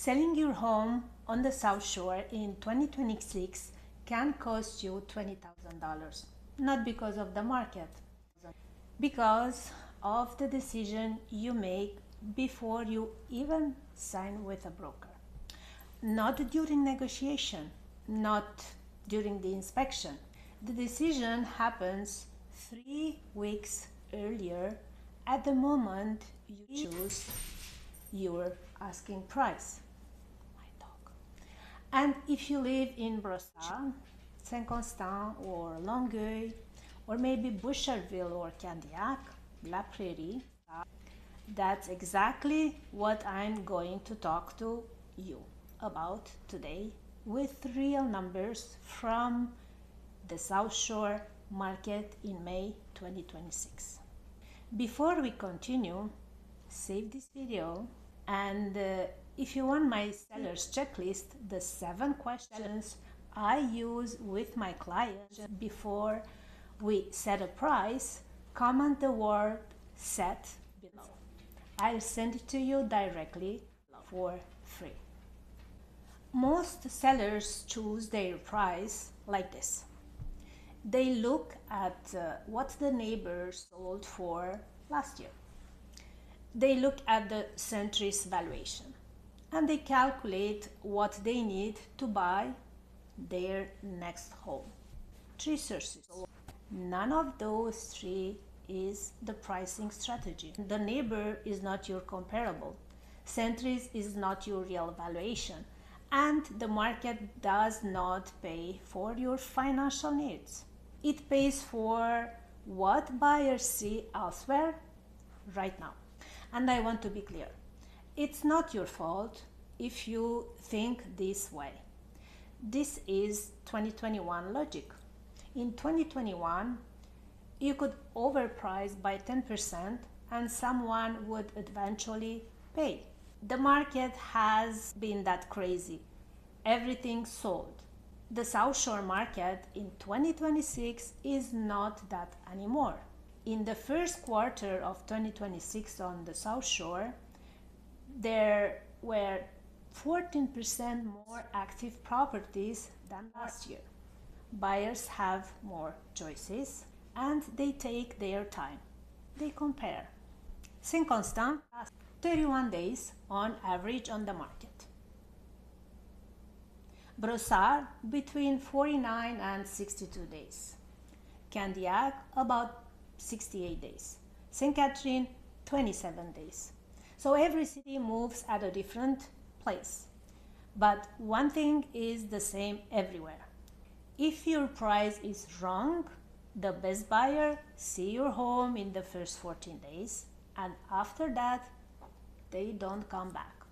Selling your home on the South Shore in 2026 can cost you $20,000, not because of the market, because of the decision you make before you even sign with a broker. Not during negotiation, not during the inspection. The decision happens 3 weeks earlier at the moment you choose your asking price. And if you live in Brossard, Saint-Constant or Longueuil, or maybe Boucherville or Candiac, Prairie, that's exactly what I'm going to talk to you about today with real numbers from the South Shore market in May 2026. Before we continue, save this video, and if you want my seller's checklist, the 7 questions I use with my clients before we set a price, comment the word "set" below. I'll send it to you directly for free. Most sellers choose their price like this. They look at what the neighbor sold for last year. They look at the Century's valuation, and they calculate what they need to buy their next home. 3 sources. None of those 3 is the pricing strategy. The neighbor is not your comparable. Century's is not your real valuation, and the market does not pay for your financial needs. It pays for what buyers see elsewhere right now. And I want to be clear. It's not your fault if you think this way. This is 2021 logic. In 2021, you could overprice by 10% and someone would eventually pay. The market has been that crazy. Everything sold. The South Shore market in 2026 is not that anymore. In the first quarter of 2026 on the South Shore, there were 14% more active properties than last year. Buyers have more choices and they take their time. They compare. Saint-Constant, 31 days on average on the market. Brossard, between 49 and 62 days. Candiac, about 68 days. St. Catherine, 27 days. So every city moves at a different place. But one thing is the same everywhere. If your price is wrong, the best buyer see your home in the first 14 days, and after that, they don't come back.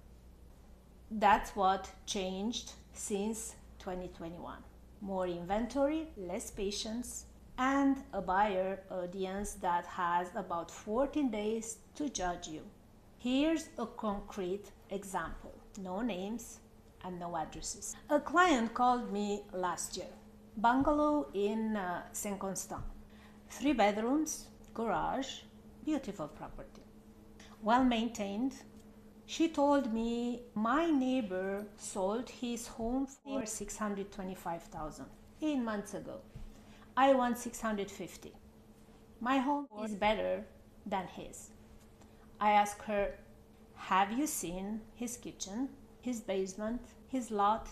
That's what changed since 2021. More inventory, less patience, and a buyer audience that has about 14 days to judge you. Here's a concrete example. No names and no addresses. A client called me last year. Bungalow in Saint-Constant. 3 bedrooms, garage, beautiful property. Well maintained. She told me my neighbor sold his home for $625,000 8 months ago. I want $650,000. My home is better than his. I asked her, have you seen his kitchen, his basement, his lot?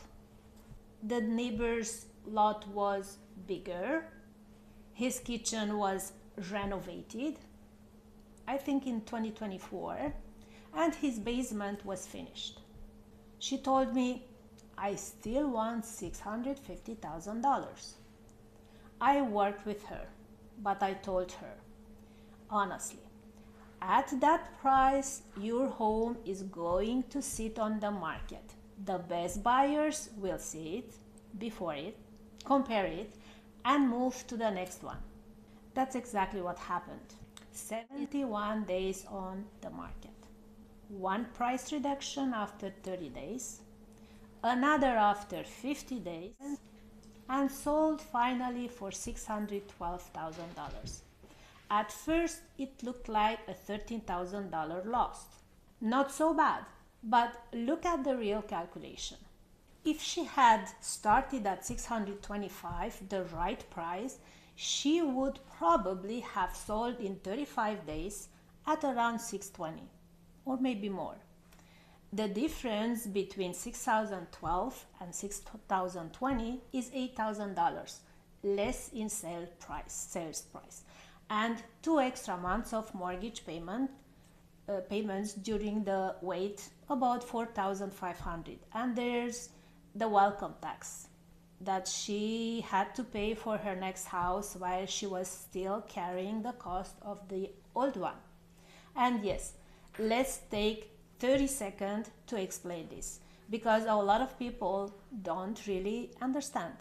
The neighbor's lot was bigger. His kitchen was renovated, I think in 2024, and his basement was finished. She told me, I still want $650,000. I worked with her, but I told her, honestly, at that price, your home is going to sit on the market. The best buyers will see it, before it, compare it, and move to the next one. That's exactly what happened. 71 days on the market. One price reduction after 30 days, another after 50 days, and sold finally for $612,000. At first, it looked like a $13,000 loss. Not so bad, But look at the real calculation. If she had started at 625, the right price, she would probably have sold in 35 days at around 620 or maybe more. The difference between 6012 and 6020 is $8,000 less in sales price, and 2 extra months of mortgage payments during the wait, about 4,500. And there's the welcome tax that she had to pay for her next house while she was still carrying the cost of the old one. And yes, let's take 30 seconds to explain this, because a lot of people don't really understand.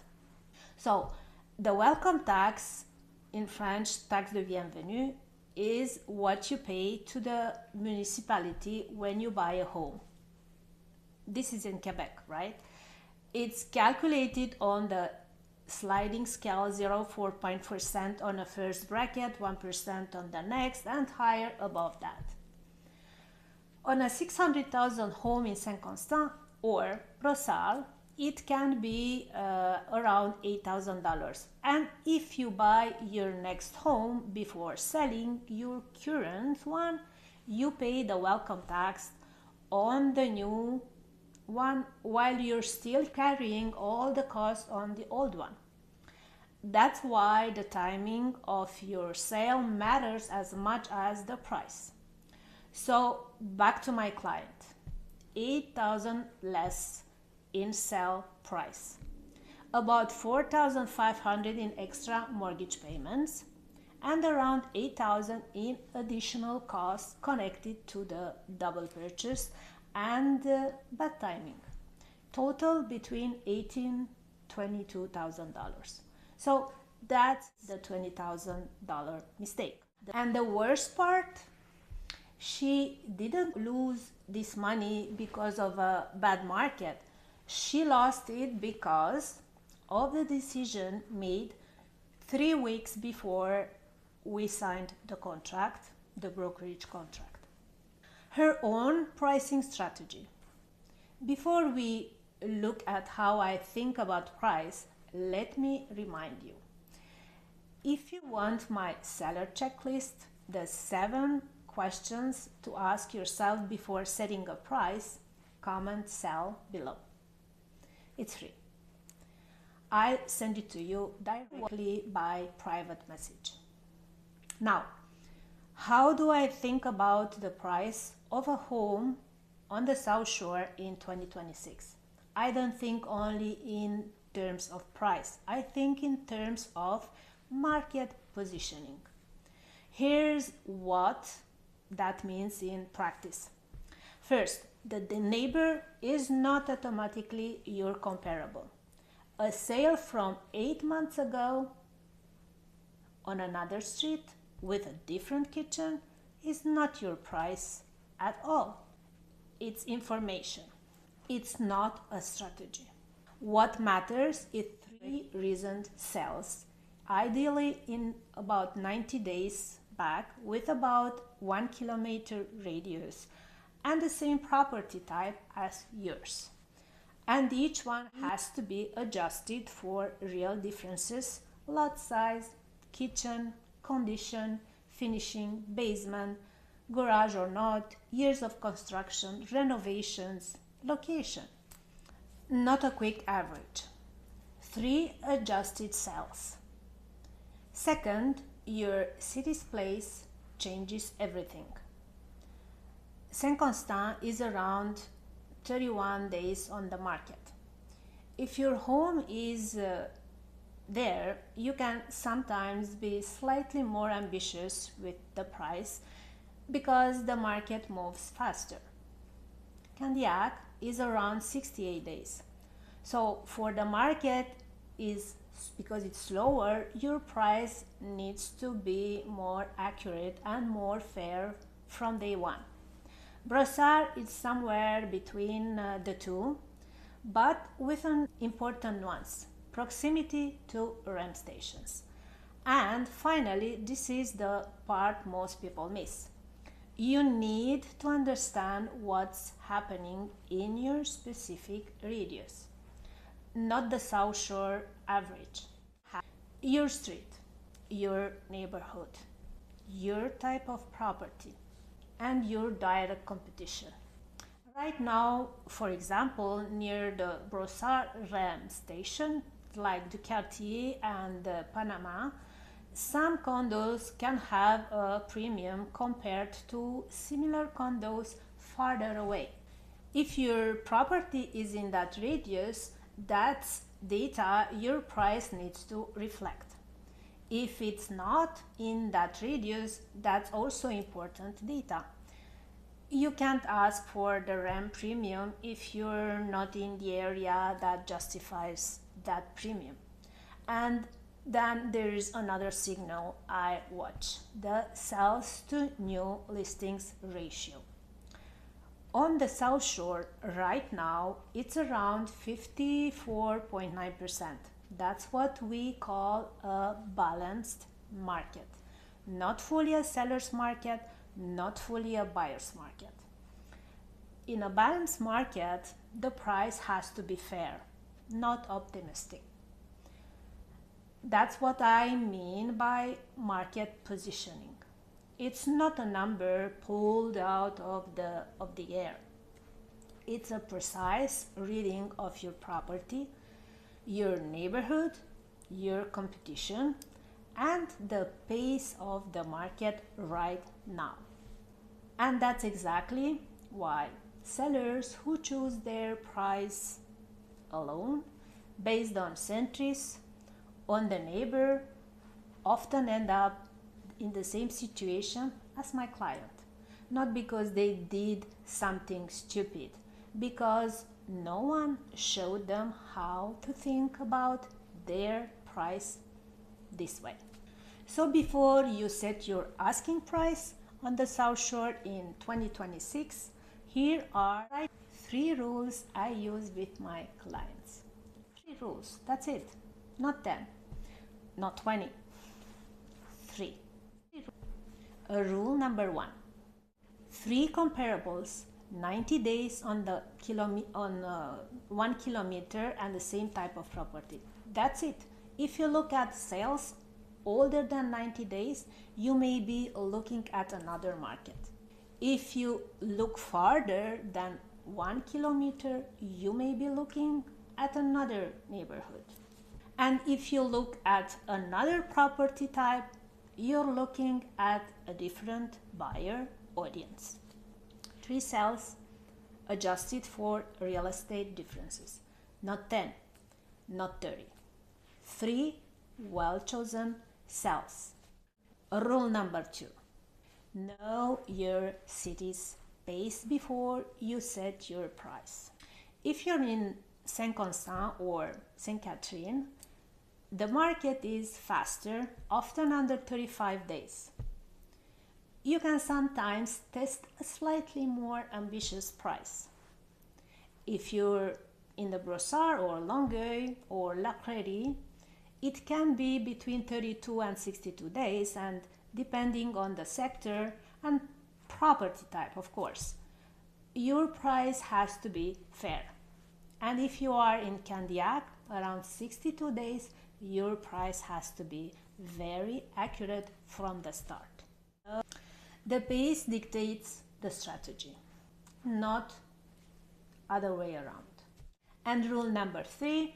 So, the welcome tax, in French, taxe de bienvenue, is what you pay to the municipality when you buy a home. This is in Quebec, right? It's calculated on the sliding scale, 0.4% on the first bracket, 1% on the next, and higher above that. On a 600,000 home in Saint-Constant or Brossard, it can be around $8,000. And if you buy your next home before selling your current one, you pay the welcome tax on the new one while you're still carrying all the costs on the old one. That's why the timing of your sale matters as much as the price. So back to my client, 8,000 less in sale price, about 4,500 in extra mortgage payments, and around 8,000 in additional costs connected to the double purchase and bad timing. Total between $18,000 to $22,000. So that's the $20,000 mistake. And the worst part, she didn't lose this money because of a bad market. She lost it because of the decision made 3 weeks before we signed the contract, the brokerage contract. Her own pricing strategy. Before we look at how I think about price, let me remind you. If you want my seller checklist, the 7 questions to ask yourself before setting a price, comment cell below. It's free. I send it to you directly by private message. Now, how do I think about the price of a home on the South Shore in 2026? I don't think only in terms of price. I think in terms of market positioning. Here's what that means in practice. First, the neighbor is not automatically your comparable. A sale from 8 months ago on another street with a different kitchen is not your price at all. It's information. It's not a strategy. What matters is 3 recent sales, ideally in about 90 days back with about 1 kilometer radius and the same property type as yours. And each one has to be adjusted for real differences: lot size, kitchen, condition, finishing, basement, garage or not, years of construction, renovations, location. Not a quick average. 3 adjusted sales. Second, your city's place changes everything. Saint-Constant is around 31 days on the market. If your home is there, you can sometimes be slightly more ambitious with the price because the market moves faster. Candiac is around 68 days. So for the market is because it's slower, your price needs to be more accurate and more fair from day one. Brossard is somewhere between the two, but with an important nuance: proximity to ramp stations. And finally, this is the part most people miss. you need to understand what's happening in your specific radius, not the South Shore average. Your street, your neighborhood, your type of property, and your direct competition. Right now, for example, near the Brossard RAM station, like the Quartier and the Panama, some condos can have a premium compared to similar condos farther away. If your property is in that radius, that's data your price needs to reflect. If it's not in that radius, that's also important data. You can't ask for the RAM premium if you're not in the area that justifies that premium. And then there is another signal I watch, the sales to new listings ratio. On the South Shore right now, it's around 54.9%. That's what we call a balanced market. Not fully a seller's market, not fully a buyer's market. In a balanced market, the price has to be fair, not optimistic. That's what I mean by market positioning. It's not a number pulled out of the air. It's a precise reading of your property, your neighborhood, your competition, and the pace of the market right now. And that's exactly why sellers who choose their price alone, based on centuries, on the neighbor, often end up in the same situation as my client. Not because they did something stupid, because no one showed them how to think about their price this way. So before you set your asking price on the South Shore in 2026, here are 3 rules I use with my clients. 3 rules, that's it. Not 10, not 20, 3. Rule number 1. 3 comparables, 90 days on 1 kilometer and the same type of property. That's it. If you look at sales older than 90 days, you may be looking at another market. If you look farther than 1 kilometer, you may be looking at another neighborhood. And if you look at another property type, you're looking at a different buyer audience. 3 cells adjusted for real estate differences. Not 10, not 30. 3 well-chosen cells. Rule number 2. Know your city's pace before you set your price. If you're in Saint-Constant or Saint Catherine, the market is faster, often under 35 days. You can sometimes test a slightly more ambitious price. If you're in the Brossard or Longueuil or Prairie, it can be between 32 and 62 days, and depending on the sector and property type, of course, your price has to be fair. And if you are in Candiac, around 62 days, your price has to be very accurate from the start. The pace dictates the strategy, not other way around. And rule number 3,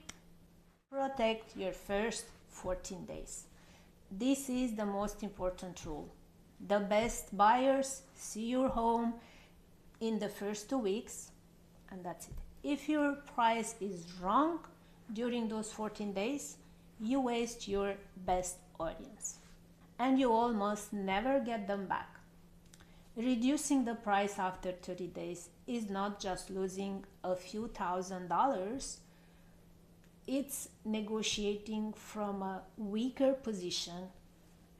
protect your first 14 days. This is the most important rule. The best buyers see your home in the first 2 weeks, and that's it. If your price is wrong during those 14 days, you waste your best audience, and you almost never get them back. Reducing the price after 30 days is not just losing a few $1,000s, it's negotiating from a weaker position,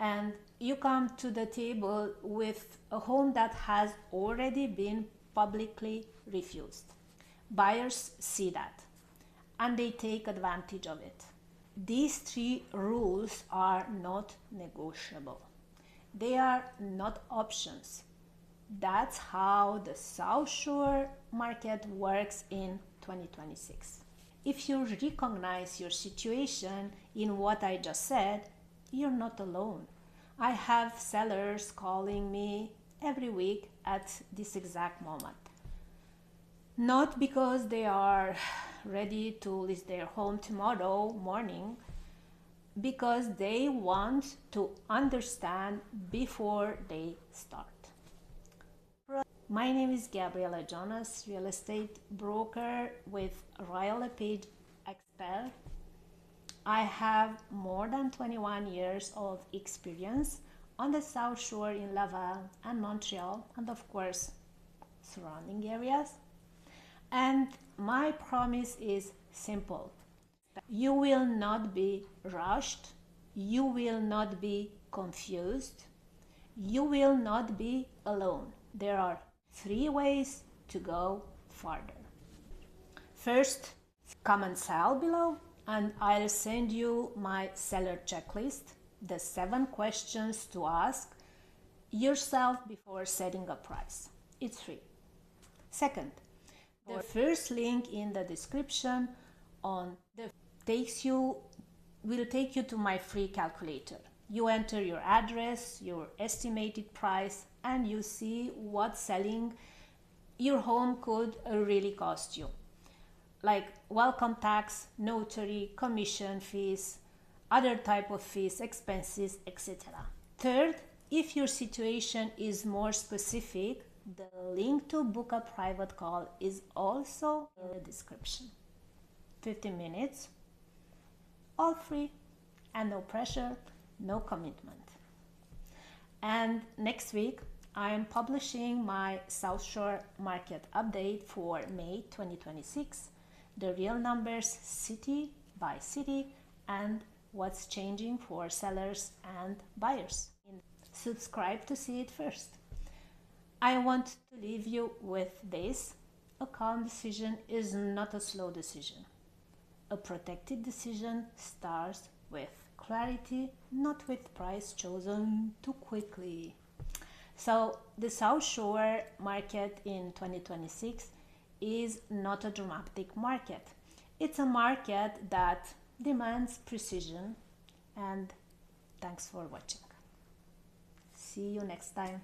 and you come to the table with a home that has already been publicly refused. Buyers see that, and they take advantage of it. These 3 rules are not negotiable. They are not options. That's how the South Shore market works in 2026. If you recognize your situation in what I just said, you're not alone. I have sellers calling me every week at this exact moment. Not because they are ready to list their home tomorrow morning, because they want to understand before they start. My name is Gabriela Jonas, real estate broker with Royal LePage Expert. I have more than 21 years of experience on the South Shore in Laval and Montreal, and of course, surrounding areas. And my promise is simple. You will not be rushed. You will not be confused. You will not be alone. There are 3 ways to go further. First, comment cell below and I'll send you my seller checklist, the 7 questions to ask yourself before setting a price. It's free. Second, the first link in the description will take you to my free calculator. You enter your address, your estimated price, and you see what selling your home could really cost you. Like welcome tax, notary, commission fees, other type of fees, expenses, etc. Third, if your situation is more specific, the link to book a private call is also in the description. 15 minutes, all free and no pressure, no commitment. And next week, I am publishing my South Shore market update for May 2026, the real numbers city by city and what's changing for sellers and buyers. Subscribe to see it first. I want to leave you with this. A calm decision is not a slow decision. A protected decision starts with clarity, not with price chosen too quickly. So the South Shore market in 2026 is not a dramatic market. It's a market that demands precision. And thanks for watching. See you next time.